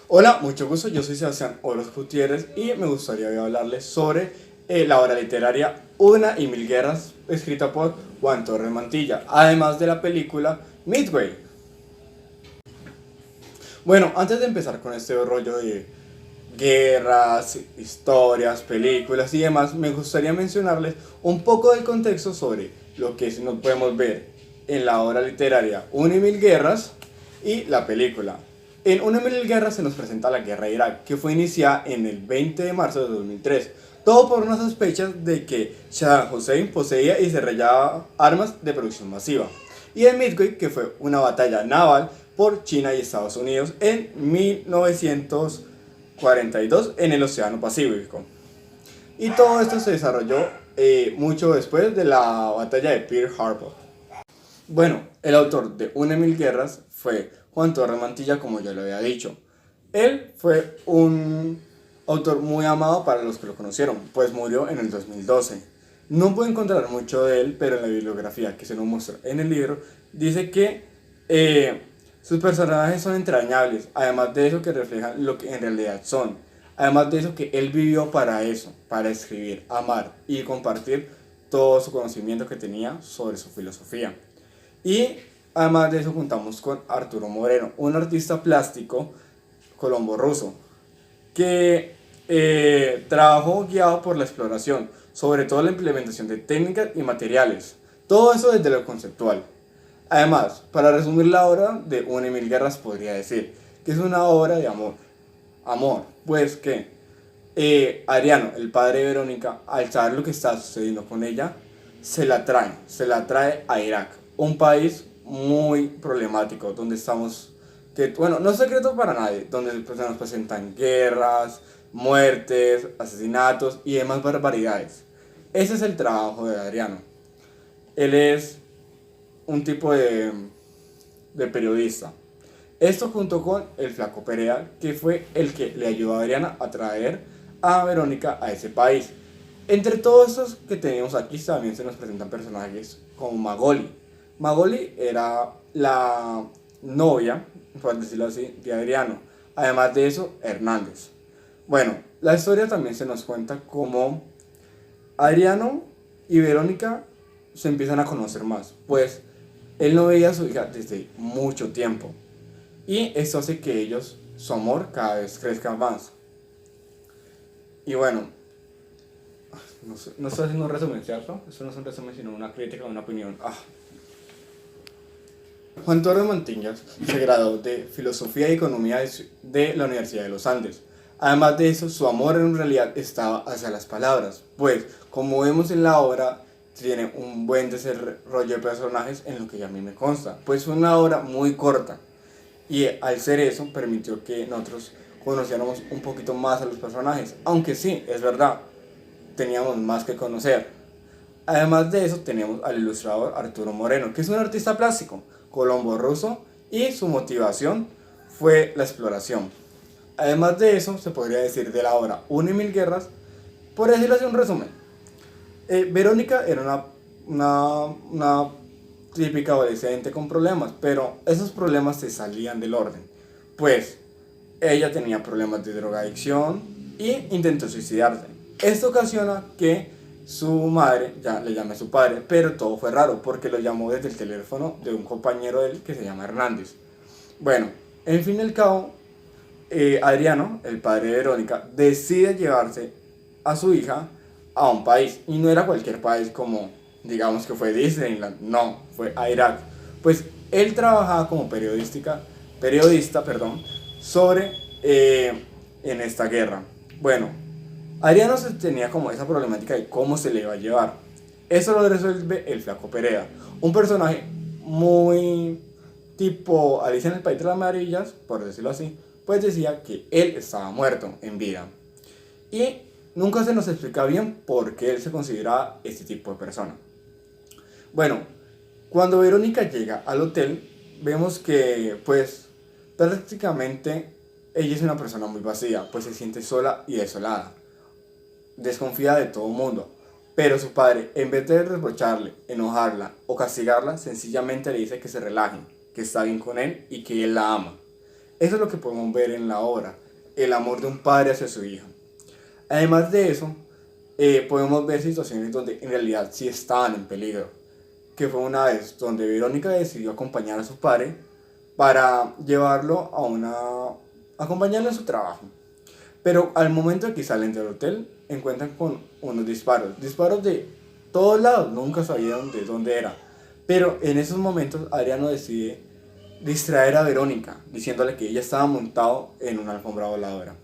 Hola, mucho gusto, yo soy Sebastián Oros Gutiérrez y me gustaría hoy hablarles sobre la obra literaria Una y Mil Guerras, escrita por Juan Torres Mantilla, además de la película Midway. Bueno, antes de empezar con este rollo de guerras, historias, películas y demás, me gustaría mencionarles un poco del contexto sobre lo que nos podemos ver en la obra literaria Una y Mil Guerras y la película. En Una y Mil Guerras se nos presenta la guerra de Irak, que fue iniciada en el 20 de marzo de 2003, todo por unas sospechas de que Saddam Hussein poseía y desarrollaba armas de producción masiva. Y en Midway, que fue una batalla naval por China y Estados Unidos en 1942 en el Océano Pacífico. Y todo esto se desarrolló mucho después de la batalla de Pearl Harbor. Bueno, el autor de Una y Mil Guerras fue Juan Torres Mantilla, como ya lo había dicho. Él fue un autor muy amado para los que lo conocieron, pues murió en el 2012. No puedo encontrar mucho de él, pero en la bibliografía que se nos muestra en el libro, dice que sus personajes son entrañables, además de eso que reflejan lo que en realidad son. Además de eso que él vivió para eso, para escribir, amar y compartir todo su conocimiento que tenía sobre su filosofía. Y además de eso contamos con Arturo Moreno, un artista plástico colombo-ruso, que trabajó guiado por la exploración, sobre todo la implementación de técnicas y materiales. Todo eso desde lo conceptual. Además, para resumir la obra de Una y Mil Guerras podría decir que es una obra de amor. Amor, pues que Adriano, el padre de Verónica, al saber lo que está sucediendo con ella, se la trae a Irak, un país muy problemático, donde estamos, que bueno, no es secreto para nadie, donde pues, se nos presentan guerras, muertes, asesinatos y demás barbaridades. Ese es el trabajo de Adriano. Él es un tipo de periodista. Esto junto con el Flaco Perea, que fue el que le ayudó a Adriana a traer a Verónica a ese país. Entre todos estos que tenemos aquí también se nos presentan personajes como Magoli. Magoli era la novia, por decirlo así, de Adriano. Además de eso, Hernández. Bueno, la historia también se nos cuenta como Adriano y Verónica se empiezan a conocer más, pues él no veía a su hija desde mucho tiempo. Y esto hace que ellos, su amor cada vez crezca más. Y bueno, no estoy haciendo un resumen, ¿cierto? Esto no es un resumen, sino una crítica, una opinión. Juan Torres Mantillas se graduó de Filosofía y Economía de la Universidad de los Andes. Además de eso, su amor en realidad estaba hacia las palabras, pues, como vemos en la obra, tiene un buen desarrollo de personajes en lo que ya a mí me consta, pues fue una obra muy corta. Y al ser eso, permitió que nosotros conociéramos un poquito más a los personajes. Aunque sí, es verdad, teníamos más que conocer. Además de eso, tenemos al ilustrador Arturo Moreno, que es un artista plástico, colombo-ruso, y su motivación fue la exploración. Además de eso, se podría decir de la obra Una y Mil Guerras, por decirlo así un resumen. Verónica era una típica adolescente con problemas, pero esos problemas se salían del orden, pues ella tenía problemas de drogadicción y intentó suicidarse. Esto ocasiona que su madre, ya le llame a su padre, pero todo fue raro porque lo llamó desde el teléfono de un compañero de él que se llama Hernández. Bueno, en fin y al cabo, Adriano, el padre de Verónica, decide llevarse a su hija a un país, y no era cualquier país como digamos que fue Disneyland, no, fue a Irak. Pues él trabajaba como periodista, perdón, sobre en esta guerra. Bueno, Adriano tenía como esa problemática de cómo se le iba a llevar. Eso lo resuelve el Flaco Perea, un personaje muy tipo Alicia en el País de las Maravillas, por decirlo así, pues decía que él estaba muerto en vida. Y nunca se nos explica bien por qué él se consideraba este tipo de persona. Bueno, cuando Verónica llega al hotel, vemos que, pues, prácticamente ella es una persona muy vacía, pues se siente sola y desolada, desconfía de todo el mundo. Pero su padre, en vez de reprocharle, enojarla o castigarla, sencillamente le dice que se relaje, que está bien con él y que él la ama. Eso es lo que podemos ver en la obra, el amor de un padre hacia su hija. Además de eso, podemos ver situaciones donde en realidad sí estaban en peligro, que fue una vez donde Verónica decidió acompañar a su padre para llevarlo acompañarlo en su trabajo. Pero al momento de que salen del hotel, encuentran con unos disparos de todos lados, nunca sabían de dónde era. Pero en esos momentos Adriano decide distraer a Verónica, diciéndole que ella estaba montado en una alfombra voladora.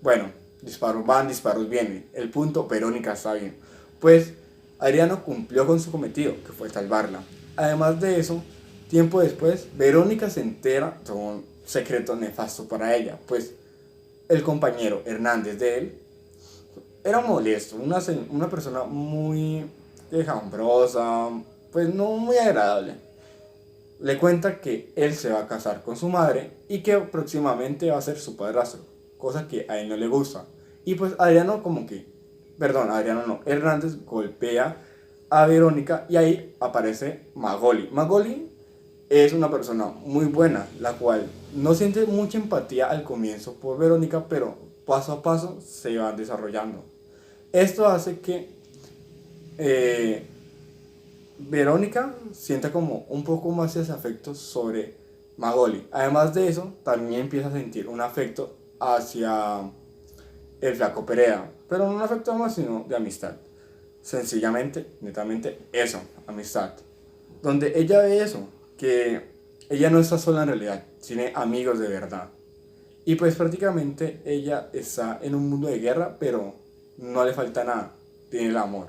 Bueno, disparos van, disparos vienen. El punto, Verónica está bien. Pues Adriano cumplió con su cometido, que fue salvarla. Además de eso, tiempo después, Verónica se entera de un secreto nefasto para ella, pues el compañero Hernández de él era molesto, una persona muy quejumbrosa, pues no muy agradable. Le cuenta que él se va a casar con su madre y que próximamente va a ser su padrastro, cosa que a él no le gusta. Y pues Adriano no, Hernández golpea a Verónica y ahí aparece Magoli. Magoli es una persona muy buena, la cual no siente mucha empatía al comienzo por Verónica, pero paso a paso se van desarrollando. Esto hace que eh, Verónica sienta como un poco más ese afecto sobre Magoli. Además de eso, también empieza a sentir un afecto hacia el flaco Perea, pero no un afecto más, sino de amistad. Sencillamente, netamente, eso, amistad. Donde ella ve eso, que ella no está sola en realidad, tiene amigos de verdad. Y pues prácticamente ella está en un mundo de guerra, pero no le falta nada, tiene el amor.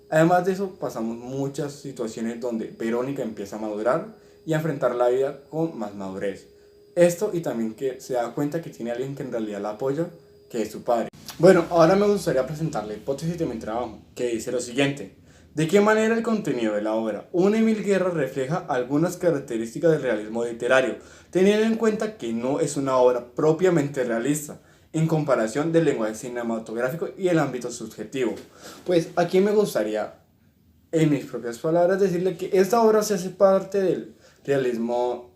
Además de eso, pasamos muchas situaciones donde Verónica empieza a madurar y a enfrentar la vida con más madurez. Esto y también que se da cuenta que tiene alguien que en realidad la apoya, que es su padre. Bueno, ahora me gustaría presentar la hipótesis de mi trabajo, que dice lo siguiente. ¿De qué manera el contenido de la obra Una y Mil Guerras refleja algunas características del realismo literario, teniendo en cuenta que no es una obra propiamente realista, en comparación del lenguaje cinematográfico y el ámbito subjetivo? Pues aquí me gustaría, en mis propias palabras, decirle que esta obra se hace parte del realismo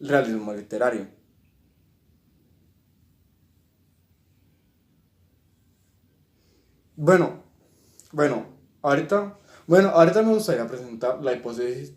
literario. Bueno, bueno, ahorita me gustaría presentar la hipótesis.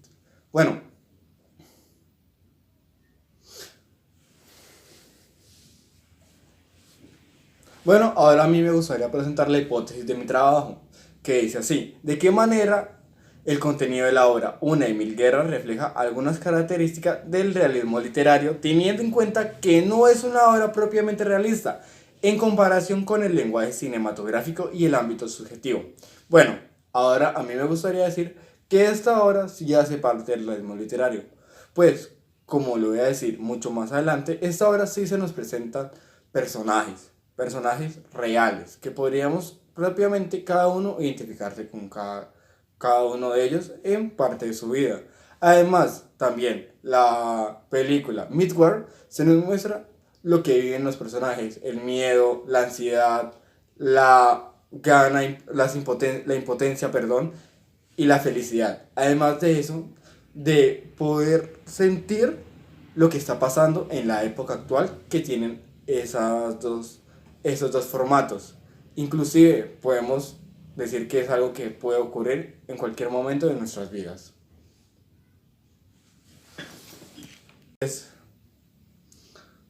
Bueno, ahora a mí me gustaría presentar la hipótesis de mi trabajo, que dice así: ¿de qué manera el contenido de la obra Una y Mil Guerras refleja algunas características del realismo literario, teniendo en cuenta que no es una obra propiamente realista, en comparación con el lenguaje cinematográfico y el ámbito subjetivo? Bueno, ahora a mí me gustaría decir que esta obra sí hace parte del realismo literario, pues, como lo voy a decir mucho más adelante, esta obra sí se nos presenta personajes reales, que podríamos propiamente cada uno identificarse con cada uno de ellos en parte de su vida. Además, también la película Midwar se nos muestra lo que viven los personajes, el miedo, la ansiedad, la la impotencia, perdón, y la felicidad. Además de eso, de poder sentir lo que está pasando en la época actual que tienen esos dos formatos. Inclusive podemos decir que es algo que puede ocurrir en cualquier momento de nuestras vidas.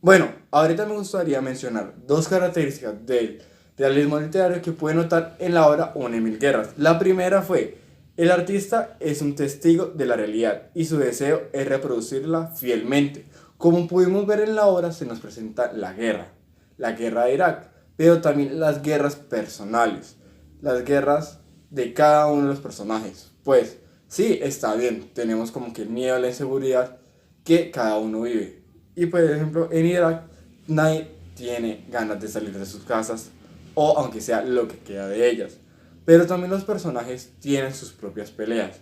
Bueno, ahorita me gustaría mencionar dos características del realismo literario que puede notar en la obra Una y Mil Guerras. La primera fue: el artista es un testigo de la realidad y su deseo es reproducirla fielmente. Como pudimos ver en la obra, se nos presenta la guerra de Irak, pero también las guerras personales, las guerras de cada uno de los personajes. Pues sí, está bien, tenemos como que el miedo, la inseguridad que cada uno vive. Y por ejemplo, en Irak nadie tiene ganas de salir de sus casas, o aunque sea lo que queda de ellas. Pero también los personajes tienen sus propias peleas,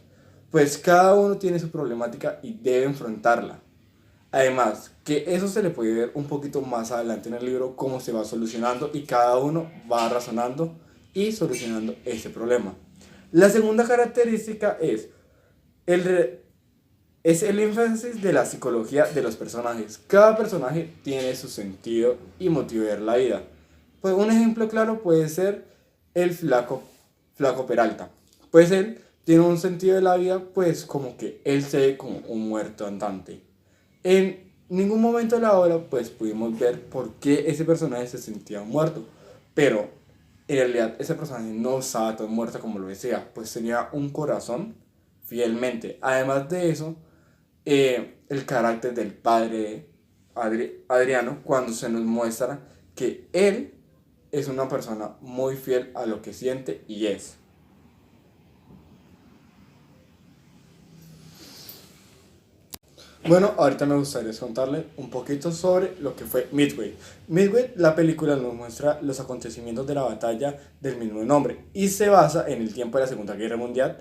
pues cada uno tiene su problemática y debe enfrentarla. Además, que eso se le puede ver un poquito más adelante en el libro, cómo se va solucionando y cada uno va razonando y solucionando ese problema. La segunda característica es el, es el énfasis de la psicología de los personajes. Cada personaje tiene su sentido y motivo de ver la vida. Pues un ejemplo claro puede ser el flaco Peralta. Pues él tiene un sentido de la vida, pues como que él se ve como un muerto andante. En ningún momento de la obra, pues pudimos ver por qué ese personaje se sentía muerto. Pero en realidad ese personaje no estaba tan muerto como lo decía, pues tenía un corazón fielmente. Además de eso, el carácter del padre Adriano, cuando se nos muestra que él es una persona muy fiel a lo que siente y es. Bueno, ahorita me gustaría contarle un poquito sobre lo que fue Midway. Midway, la película nos muestra los acontecimientos de la batalla del mismo nombre y se basa en el tiempo de la Segunda Guerra Mundial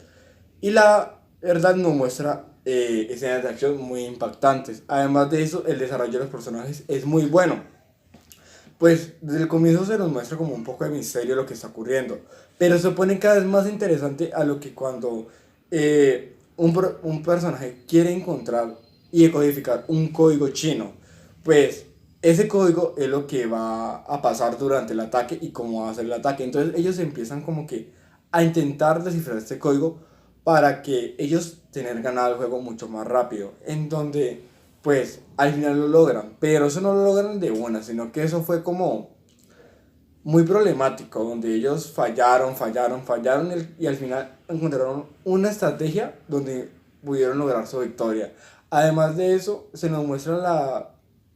y la verdad nos muestra escenas de acción muy impactantes. Además de eso, el desarrollo de los personajes es muy bueno. Pues desde el comienzo se nos muestra como un poco de misterio lo que está ocurriendo, pero se pone cada vez más interesante a lo que cuando un personaje quiere encontrar y decodificar un código chino, pues ese código es lo que va a pasar durante el ataque y cómo va a ser el ataque. Entonces ellos empiezan como que a intentar descifrar este código para que ellos tener ganado el juego mucho más rápido, en donde pues al final lo logran, pero eso no lo logran de una, sino que eso fue como muy problemático, donde ellos fallaron y al final encontraron una estrategia donde pudieron lograr su victoria. Además de eso, se nos muestran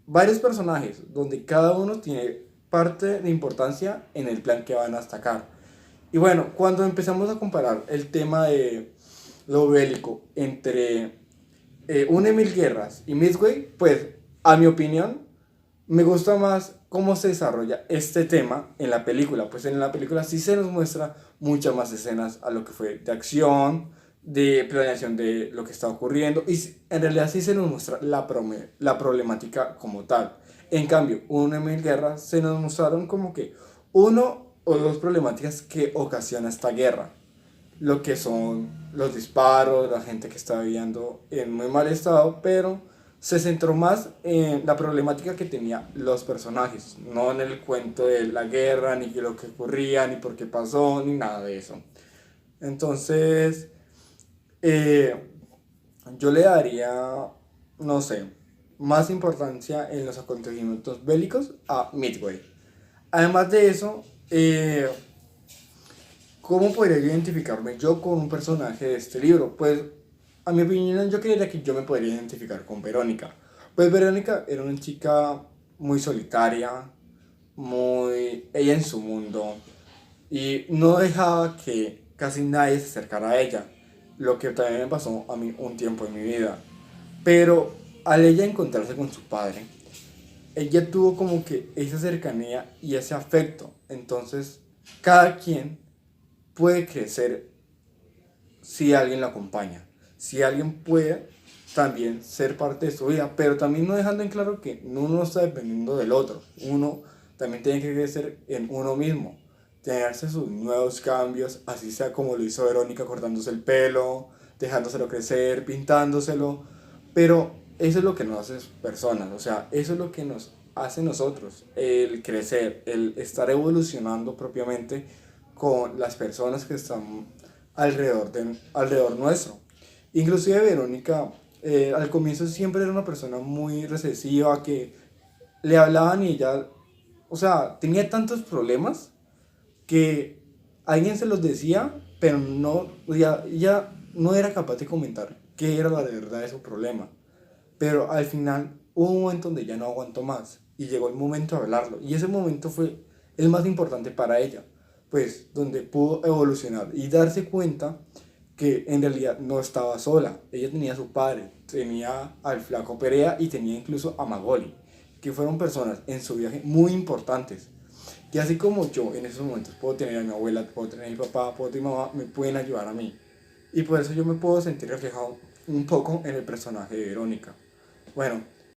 varios personajes, donde cada uno tiene parte de importancia en el plan que van a atacar. Y bueno, cuando empezamos a comparar el tema de lo bélico entre Une Mil Guerras y Midway, pues a mi opinión me gusta más cómo se desarrolla este tema en la película. Pues en la película sí se nos muestra muchas más escenas a lo que fue de acción, de planeación de lo que está ocurriendo y en realidad sí se nos muestra la problemática como tal. En cambio, Une Mil Guerras se nos mostraron como que uno o dos problemáticas que ocasiona esta guerra, lo que son los disparos, la gente que está viviendo en muy mal estado, pero se centró más en la problemática que tenían los personajes, no en el cuento de la guerra, ni lo que ocurría, ni por qué pasó, ni nada de eso. Entonces, eh, yo le daría, no sé, más importancia en los acontecimientos bélicos a Midway. Además de eso, ¿cómo podría identificarme yo con un personaje de este libro? Pues, a mi opinión, yo creería que yo me podría identificar con Verónica. Pues Verónica era una chica muy solitaria, muy ella en su mundo, y no dejaba que casi nadie se acercara a ella, lo que también me pasó a mí un tiempo en mi vida. Pero al ella encontrarse con su padre, ella tuvo como que esa cercanía y ese afecto. Entonces, cada quien puede crecer si alguien lo acompaña, si alguien puede también ser parte de su vida, pero también no dejando en claro que uno no está dependiendo del otro, uno también tiene que crecer en uno mismo, tenerse sus nuevos cambios, así sea como lo hizo Verónica cortándose el pelo, dejándoselo crecer, pintándoselo, pero eso es lo que nos hace personas, o sea, eso es lo que nos hace nosotros, el crecer, el estar evolucionando propiamente con las personas que están alrededor nuestro. Inclusive Verónica al comienzo siempre era una persona muy recesiva que le hablaban y ella, o sea, tenía tantos problemas que alguien se los decía, pero no, ya no era capaz de comentar qué era la verdad de su problema. Pero al final hubo un momento donde ya no aguantó más y llegó el momento de hablarlo. Y ese momento fue el más importante para ella, pues donde pudo evolucionar y darse cuenta que en realidad no estaba sola. Ella tenía a su padre, tenía al flaco Perea y tenía incluso a Magoli, que fueron personas en su viaje muy importantes. Y así como yo en esos momentos puedo tener a mi abuela, puedo tener a mi papá, puedo tener a mi mamá, me pueden ayudar a mí. Y por eso yo me puedo sentir reflejado un poco en el personaje de Verónica. Bueno,